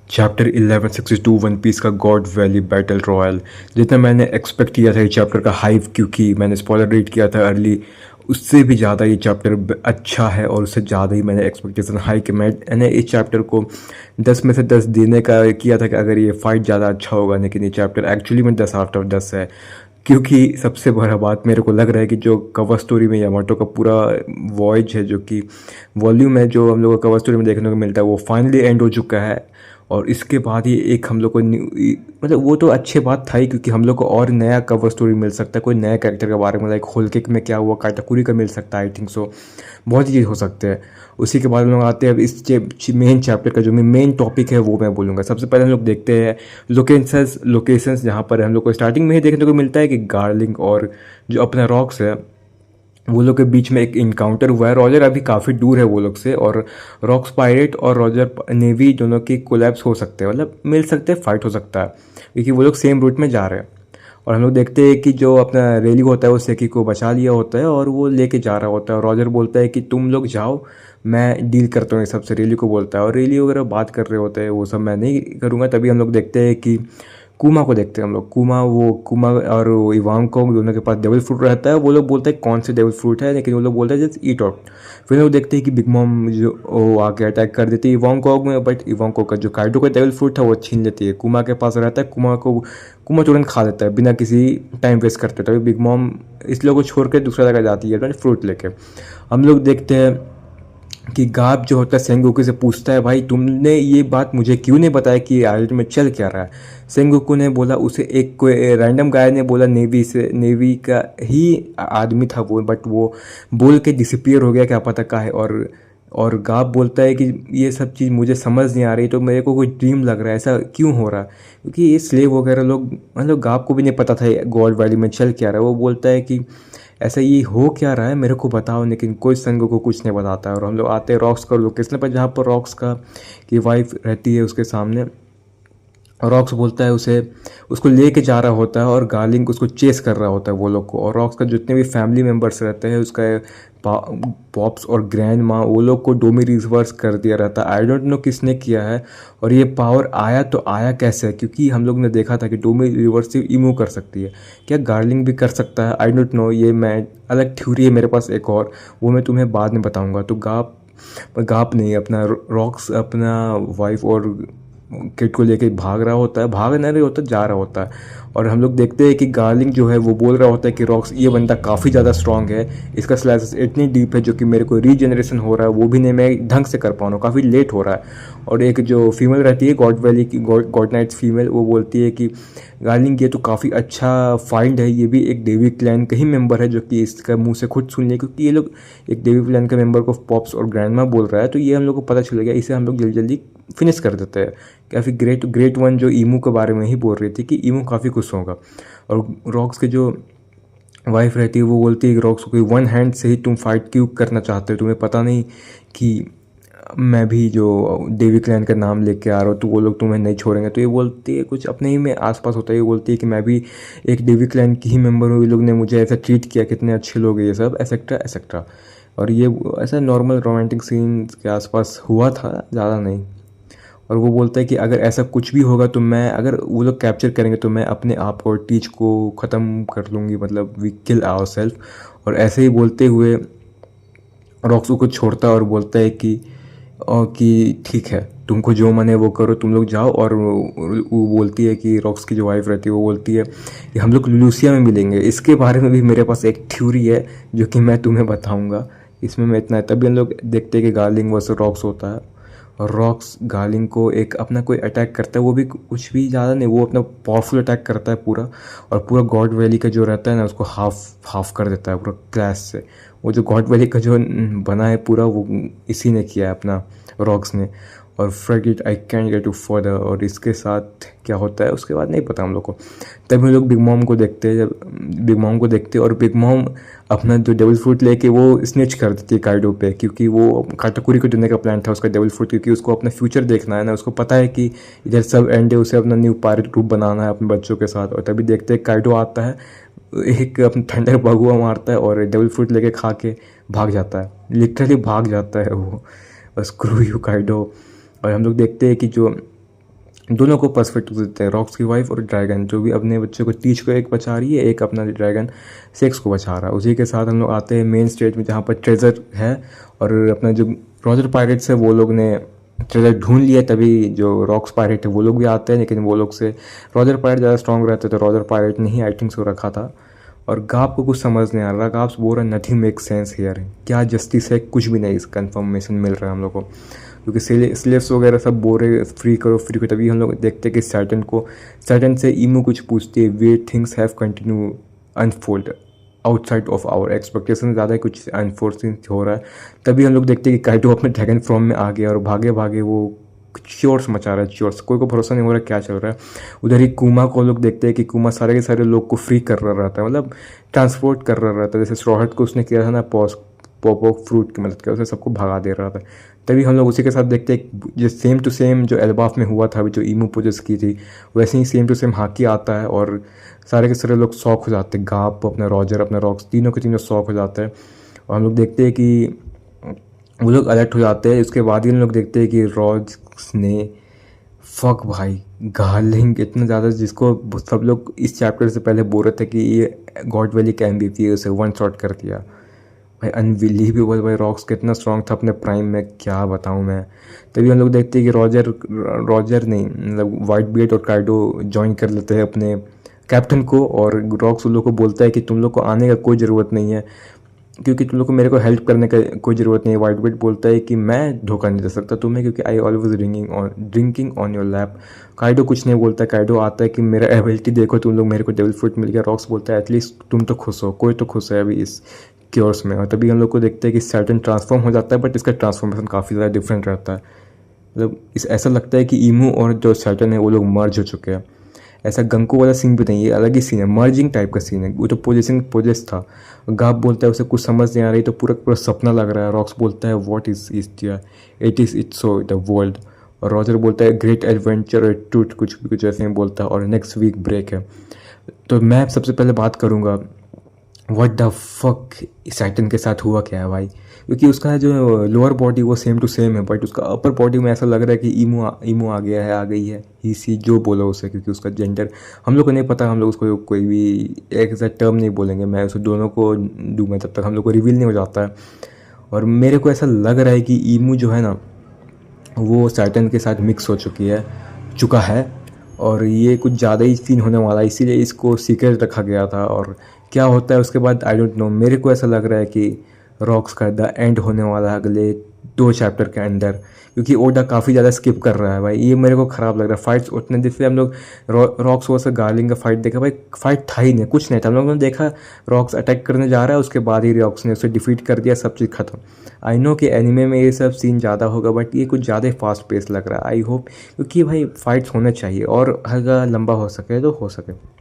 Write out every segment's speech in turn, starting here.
Chapter 1162 one piece का God valley battle royal. जितना मैंने एक्सपेक्ट किया था ये चैप्टर का हाइप, क्योंकि मैंने स्पॉइलर रीड किया था अर्ली, उससे भी ज़्यादा ये चैप्टर अच्छा है और उससे ज़्यादा ही मैंने एक्सपेक्टेशन हाई कि मैंने इस चैप्टर को 10 में से 10 देने का किया था कि अगर ये फाइट ज़्यादा अच्छा होगा, लेकिन ये चैप्टर एक्चुअली में 10 आउट ऑफ 10 है। क्योंकि सबसे बड़ा बात मेरे को लग रहा है कि जो कवर स्टोरी में यामाटो का पूरा वॉयज है, जो कि वॉल्यूम है, जो हम लोग को कवर स्टोरी में देखने को मिलता है, वो फाइनली एंड हो चुका है। और इसके बाद ही एक हम लोग को मतलब वो तो अच्छी बात था ही, क्योंकि हम लोग को और नया कवर स्टोरी मिल सकता है, कोई नया कैरेक्टर के बारे में, लाइक होलकिक में क्या हुआ, काटाकुरी का मिल सकता है, आई थिंक सो। बहुत ही चीज़ हो सकते हैं। उसी के बाद हम लोग आते हैं अब इस मेन चैप्टर का जो मेन टॉपिक है वो मैं बोलूँगा। सबसे पहले हम लोग देखते हैं लोकेशंस जहाँ पर हम लोग को स्टार्टिंग में ही देखने को मिलता है कि गार्लिंग और जो अपना रॉक्स है, वो लोग के बीच में एक इनकाउंटर हुआ है। रॉजर अभी काफ़ी दूर है वो लोग से, और रॉक्स पायरेट और रॉजर नेवी दोनों की कोलैप्स हो सकते हैं, मतलब मिल सकते हैं, फाइट हो सकता है, क्योंकि वो लोग सेम रूट में जा रहे हैं। और हम लोग देखते हैं कि जो अपना रेली होता है वो सेकी को बचा लिया होता है और वो लेके जा रहा होता है। और रॉजर बोलता है कि तुम लोग जाओ, मैं डील करता हूँ ये सबसे, रेली को बोलता है। और रेली वगैरह बात कर रहे होते हैं, वो सब मैं नहीं करूँगा। तभी हम लोग देखते हैं कि कुमा को देखते हैं हम लोग। कुमा और इवांको दोनों के पास डेविल फ्रूट रहता है। वो लोग बोलते हैं कौन से डेविल फ्रूट है, लेकिन वो लोग बोलते हैं जस्ट ईट आउट। फिर हम लोग देखते हैं कि बिग मॉम जो वो आके अटैक कर देती है इवांको में, बट इवांको का जो काइडो का डेविल फ्रूट था वो छीन लेती है, कुमा के पास रहता है। कुमा तुरंत खा लेता है बिना किसी टाइम वेस्ट करते। तभी बिग मॉम इस लोगों को छोड़ के दूसरा जगह जाती है फ्रूट लेके। हम लोग देखते हैं कि गाब जो होता है सेंगोकू से पूछता है, भाई तुमने ये बात मुझे क्यों नहीं बताया कि आइलैंड में चल क्या रहा है। सेंगोकू ने बोला, उसे एक कोई रैंडम गाय ने बोला, नेवी का ही आदमी था वो, बट वो बोल के डिसपियर हो गया, क्या पता का है। और गाब बोलता है कि ये सब चीज़ मुझे समझ नहीं आ रही, तो मेरे को कोई ड्रीम लग रहा है, ऐसा क्यों हो रहा है, क्योंकि ये स्लेव वगैरह लोग, मतलब गाब को भी नहीं पता था गॉड वैली में चल क्या रहा है। वो बोलता है कि ऐसा ये हो क्या रहा है मेरे को बताओ, लेकिन कोई संग को कुछ नहीं बताता है। और हम लोग आते हैं रॉक्स का लोकेशन पर, जहाँ पर रॉक्स का की वाइफ रहती है उसके सामने। और रॉक्स बोलता है उसे, उसको लेके जा रहा होता है, और गार्लिंग उसको चेस कर रहा होता है वो लोग को। और रॉक्स का जितने भी फैमिली मेम्बर्स रहते हैं, उसका पॉप्स और ग्रैंड माँ, वो लोग को डोमी रिवर्स कर दिया रहता है। आई डोंट नो किसने किया है, और ये पावर आया तो आया कैसे, क्योंकि हम लोग ने देखा था कि डोमी रिवर्स सिर्फ इमू कर सकती है, क्या गार्लिंग भी कर सकता है, आई डोंट नो। ये मैं अलग थ्योरी है मेरे पास एक और, वो मैं तुम्हें बाद में बताऊंगा। तो गाप नहीं, अपना रॉक्स अपना वाइफ और किड को लेके भाग रहा होता है, भाग नहीं रहा होता, जा रहा होता है। और हम लोग देखते हैं कि गार्लिंग जो है वो बोल रहा होता है कि रॉक्स, ये बंदा काफ़ी ज़्यादा स्ट्रांग है, इसका स्लैशेस इतनी डीप है जो कि मेरे को रीजनरेशन हो रहा है वो भी नहीं मैं ढंग से कर पा रहा हूँ, काफ़ी लेट हो रहा है। और एक जो फीमेल रहती है गॉड वैली की, गॉड नाइट्स फीमेल, वो बोलती है कि गार्लिंग ये तो काफ़ी अच्छा फाइंड है, ये भी एक देवी क्लैन का ही मेंबर है, जो कि इसका मुंह से खुद सुन लिया, क्योंकि ये लोग एक देवी क्लैन के मेंबर को पॉप्स और ग्रैंडमा बोल रहा है, तो ये हम लोग को पता चल गया। इसे हम लोग जल्दी जल्दी फिनिश कर देते हैं। काफ़ी ग्रेट वन जो ईमू के बारे में ही बोल रही थी कि ईमू काफ़ी खुश होगा। और रॉक्स के जो वाइफ रहती है वो बोलती है कि रॉक्स को, वन हैंड से ही तुम फाइट क्यों करना चाहते हो, तुम्हें पता नहीं कि मैं भी जो देवी क्लैन का नाम लेके आ रहा हूँ, तो वो लोग तुम्हें नहीं छोड़ेंगे। तो ये बोलती है, कुछ अपने ही में आसपास होता है, ये बोलती है कि मैं भी एक देवी क्लैन की ही मेंबर हूँ, ये लोग ने मुझे ऐसा ट्रीट किया, कितने अच्छे लोग हैं ये सब, एसेट्रा एसेट्रा। और ये ऐसा नॉर्मल रोमांटिक सीन के आसपास हुआ था, ज़्यादा नहीं। और वो बोलता है कि अगर ऐसा कुछ भी होगा तो मैं, अगर वो लोग कैप्चर करेंगे तो मैं अपने आप और टीच को ख़त्म कर लूँगी, मतलब वी किल आवर सेल्फ। और ऐसे ही बोलते हुए रॉक्स को छोड़ता है और बोलता है कि ठीक है, तुमको जो मन है वो करो, तुम लोग जाओ। और वो बोलती है कि रॉक्स की जो वाइफ रहती है वो बोलती है कि हम लोग लूसिया में मिलेंगे। इसके बारे में भी मेरे पास एक थ्योरी है जो कि मैं तुम्हें बताऊंगा, इसमें मैं इतना है। तभी हम लोग देखते हैं कि गार्लिंग वर्सेस रॉक्स होता है, और रॉक्स गार्लिंग को एक अपना कोई अटैक करता है, वो भी कुछ भी ज़्यादा नहीं, वो अपना पावरफुल अटैक करता है पूरा, और पूरा गॉड वैली का जो रहता है ना उसको हाफ कर देता है पूरा क्लैश से। वो जो गॉड वैली का जो बना है पूरा, वो इसी ने किया है, अपना रॉक्स ने। और Fred it I can get to further. और इसके साथ क्या होता है उसके बाद नहीं पता हम लोग को। तब हम लोग बिग मॉम को देखते हैं, जब बिग मॉम को देखते हैं, और बिग मॉम अपना जो डेविल फ्रूट लेके वो स्नेच कर देती है काइडो पे, क्योंकि वो काटाकुरी को देने का प्लान था उसका डेविल फ्रूट, क्योंकि उसको अपना फ्यूचर देखना है ना, उसको पता है कि इधर सब एंड है, उसे अपना न्यू पायरेट ग्रुप बनाना है अपने बच्चों के साथ। और तभी देखते हैं काइडो आता है, एक अपना थंडर भगुआ मारता है और डेविल फ्रूट लेके खा के भाग जाता है, लिटरली भाग जाता है वो, स्क्रू यू काइडो। और हम लोग देखते हैं कि जो दोनों को पर्सपेक्टिव देते हैं, रॉक्स की वाइफ और ड्रैगन जो भी अपने बच्चे को तीज को एक बचा रही है, एक अपना ड्रैगन सेक्स को बचा रहा है। उसी के साथ हम लोग आते हैं मेन स्टेज में जहाँ पर ट्रेजर है, और अपना जो रॉजर पायरेट्स है वो लोग ने ट्रेजर ढूंढ लिया, तभी जो रॉक्स पायरेट है वो लोग भी आते हैं, लेकिन वो लोग से रॉजर पायरेट ज़्यादा स्ट्रॉन्ग रहते, तो रॉजर पायरेट ने ही आई थिंक सो रखा था। और गाप को कुछ समझ नहीं आ रहा, गाप बोल रहा नथिंग मेक सेंस हियर, क्या जस्टिस है, कुछ भी नहीं इस कन्फर्मेशन मिल रहा है हम लोग को, क्योंकि स्लेव्स वगैरह सब बोल रहे फ्री करो फ्री करो। तभी हम लोग देखते हैं कि सैटर्न से ईमू कुछ पूछती है, way things have continue unfold outside of our expectation, ज़्यादा कुछ अनफोर्सिंग हो रहा है। तभी हम लोग देखते हैं कि काइटो अपने ड्रैगन फॉर्म में आ गया और भागे भागे वो चोर्स मचा रहा है, चोर्स, कोई को भरोसा नहीं हो रहा क्या चल रहा है। उधर ही कुमा को लोग देखते हैं कि कुमा सारे के सारे लोग को फ्री कर रहा रहता है, मतलब ट्रांसपोर्ट कर रहा रहता है, जैसे स्ट्रॉहट को उसने किया था ना, पॉप ऑफ फ्रूट की मदद कर उसे सबको भगा दे रहा था। तभी हम लोग उसी के साथ देखते हैं जो सेम टू सेम जो एल्बाफ में हुआ था, अभी जो ईमू पोजेस की थी, वैसे ही सेम टू सेम हाकी आता है और सारे के सारे लोग शॉक हो जाते हैं, गाप अपना रॉजर अपना रॉक्स तीनों के तीनों शॉक हो जाते हैं। और हम लोग देखते हैं कि वो लोग अलर्ट हो जाते हैं। उसके बाद ही हम लोग देखते हैं कि रॉज ने फक भाई गार्लिंग इतना ज़्यादा, जिसको सब लोग इस चैप्टर से पहले बोल रहे थे कि ये गॉड वैली का MVP है, उसे वन शॉट कर दिया भाई, अनबिलीवेबल भाई। रॉक्स कितना स्ट्रॉन्ग था अपने प्राइम में, क्या बताऊं मैं। तभी हम लोग देखते हैं कि रॉजर नहीं, मतलब वाइट बियर्ड और काइडो ज्वाइन कर लेते हैं अपने कैप्टन को, और रॉक्स उन लोग को बोलता है कि तुम लोग को आने का कोई ज़रूरत नहीं है, क्योंकि तुम लोग को मेरे को हेल्प करने का कोई ज़रूरत नहीं है। वाइट बियर्ड बोलता है कि मैं धोखा नहीं दे सकता तुम्हें, क्योंकि I always drinking on your lap. Kaido कुछ नहीं बोलता, काइडो आता है कि मेरा एबिलिटी देखो तुम लोग, मेरे को डेविल फ्रूट मिल गया। रॉक्स बोलता है एटलीस्ट तुम तो खुश हो, कोई तो खुश है अभी इस क्योर्स में। और तभी हम लोग को देखते हैं कि सैटर्न ट्रांसफॉर्म हो जाता है, बट इसका ट्रांसफॉर्मेशन काफ़ी ज़्यादा डिफरेंट रहता है, मतलब इस ऐसा लगता है कि ईमू और जो सैटर्न है वो लोग मर्ज हो चुके हैं। ऐसा गंको वाला सीन भी नहीं है, अलग ही सीन है, मर्जिंग टाइप का सीन है। वो तो पोजेस था। गाप बोलता है उसे कुछ समझ नहीं आ रही, तो पूरा पूरा सपना लग रहा है। रॉक्स बोलता है what is it is it's so the world. और रॉजर बोलता है ग्रेट एडवेंचर ट्रूथ, कुछ ऐसे ही बोलता है, और नेक्स्ट वीक ब्रेक है। तो मैं सबसे पहले बात करूँगा व्हाट द फक सैटर्न के साथ हुआ क्या है भाई, क्योंकि उसका जो लोअर बॉडी वो सेम टू सेम है, बट उसका अपर बॉडी में ऐसा लग रहा है कि ईमो आ गया है, आ गई है, ही सी जो बोलो उसे, क्योंकि उसका जेंडर हम लोग को नहीं पता। हम लोग उसको कोई भी एक ऐसा टर्म नहीं बोलेंगे, मैं उसे दोनों को दूंगा जब तक हम लोग को रिवील नहीं हो जाता है। और मेरे को ऐसा लग रहा है कि ईमू जो है ना वो सैटर्न के साथ मिक्स हो चुका है, और ये कुछ ज़्यादा ही सीन होने वाला है, इसीलिए इसको सीक्रेट रखा गया था। और क्या होता है उसके बाद आई डोंट नो। मेरे को ऐसा लग रहा है कि रॉक्स का द एंड होने वाला है अगले 2 चैप्टर के अंदर, क्योंकि ओडा काफ़ी ज़्यादा स्किप कर रहा है भाई, ये मेरे को ख़राब लग रहा है। फाइट्स उतने, जैसे हम लोग रॉक्स वर्सेस गार्लिंग का फाइट देखा भाई, फाइट था ही नहीं, कुछ नहीं था। हम लोगों ने देखा रॉक्स अटैक करने जा रहा है, उसके बाद ही रॉक्स ने उसे डिफीट कर दिया, सब चीज़ खत्म। आई नो कि एनिमे में ये सब सीन ज़्यादा होगा, बट ये कुछ ज़्यादा ही फास्ट पेस लग रहा है। आई होप, क्योंकि भाई फाइट्स होने चाहिए, और अगर लंबा हो सके तो हो सके।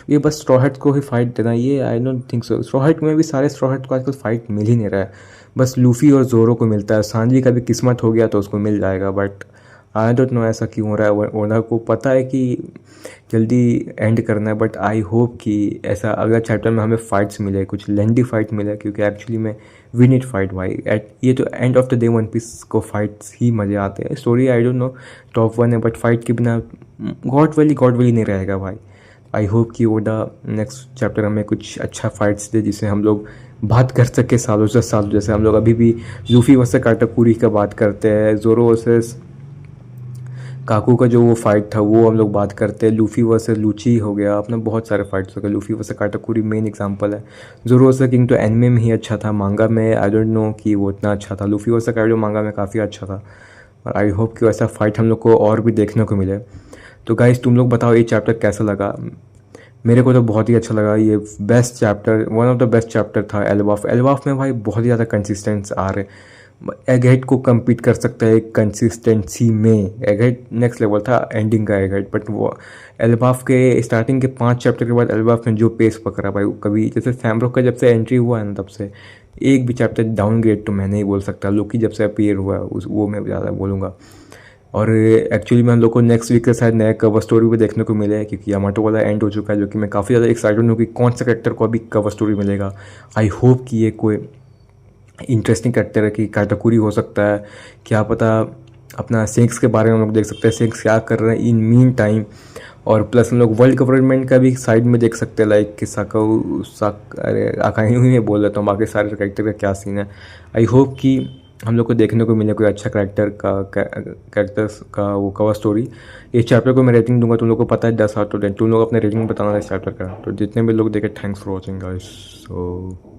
ये बस स्ट्रॉ हैट को ही फाइट देना, ये I don't think so. Straw hat में भी सारे स्ट्रॉ हैट को आजकल फाइट मिल ही नहीं रहा है, बस लूफी और जोरो को मिलता है। सांजी का भी किस्मत हो गया तो उसको मिल जाएगा, बट आई डोंट नो ऐसा क्यों हो रहा है। ओना को पता है कि जल्दी एंड करना है, बट आई होप कि ऐसा अगला चैप्टर में हमें फाइट्स मिले, कुछ लेंदी फाइट मिले, क्योंकि एक्चुअली में वी नीड फाइट भाई। ये तो end of the day One Piece को फाइट्स ही मज़े आते हैं। Story I don't know top 1 है, बट फाइट के बिना गॉड वैली नहीं रहेगा भाई। आई होप कि ओडा नेक्स्ट चैप्टर हमें कुछ अच्छा फाइट्स दे, जिसे हम लोग बात कर सके सालों से साल। जैसे हम लोग अभी भी लूफी वर्सेस काटाकुरी का बात करते हैं, जोरो वर्सेस काकू का जो वो फाइट था वो हम लोग बात करते हैं, लूफी वर्सेस लूची हो गया अपना, बहुत सारे फाइट्स हो गए। लूफी वर्सेस काटाकुरी मेन एग्जांपल है। जोरो वर्सेस किंग तो एनिमे में ही अच्छा था, मांगा में आई डोंट नो कि वो इतना अच्छा था। लूफी वर्सेस काइडो मांगा में काफ़ी अच्छा था, और आई होप कि वैसा फाइट हम लोग को और भी देखने को मिले। तो गाइस तुम लोग बताओ ये चैप्टर कैसा लगा। मेरे को तो बहुत ही अच्छा लगा, ये best chapter, one of the best chapter था। एल्बाफ में भाई बहुत ही ज़्यादा कंसिस्टेंस आ रहे, एगहेड को compete कर सकता है कंसिस्टेंसी में। एगहेड नेक्स्ट लेवल था एंडिंग का एगहेड, बट वो एल्बाफ के स्टार्टिंग के 5 चैप्टर के बाद एल्बाफ ने जो पेस पकड़ा भाई, कभी जैसे सैमरोक का जब से एंट्री हुआ है ना, तब से एक भी चैप्टर डाउनग्रेड तो मैं नहीं बोल सकता। लोकी जब से अपीयर हुआ है उस वो मैं ज़्यादा बोलूँगा। और एक्चुअली में हम लोग को नेक्स्ट वीक के शायद नया कवर स्टोरी भी देखने को मिले, क्योंकि यामाटो वाला एंड हो चुका है, जो कि मैं काफ़ी ज़्यादा एक्साइटेड हूँ कि कौन सा कैरेक्टर को अभी कवर स्टोरी मिलेगा। आई होप कि ये कोई इंटरेस्टिंग कैरेक्टर है, कि काटाकुरी हो सकता है, क्या पता अपना सिंक्स के बारे में हम लोग देख सकते हैं, सिंक्स क्या कर रहे हैं इन मीन टाइम। और प्लस हम लोग वर्ल्ड गवर्नमेंट का भी साइड में देख सकते हैं, लाइक कि अरे आकाही हुई में बोल रहा हूँ, बाकी सारे कैरेक्टर का क्या सीन है। आई होप कि हम लोग को देखने को मिले कोई अच्छा कैरेक्टर्स का वो कवर स्टोरी। इस चैप्टर को मैं रेटिंग दूंगा, तुम लोग को पता है 10 आउट ऑफ 10। तुम लोग अपने रेटिंग बताना इस चैप्टर का। तो जितने भी लोग देखे, thanks for watching guys. So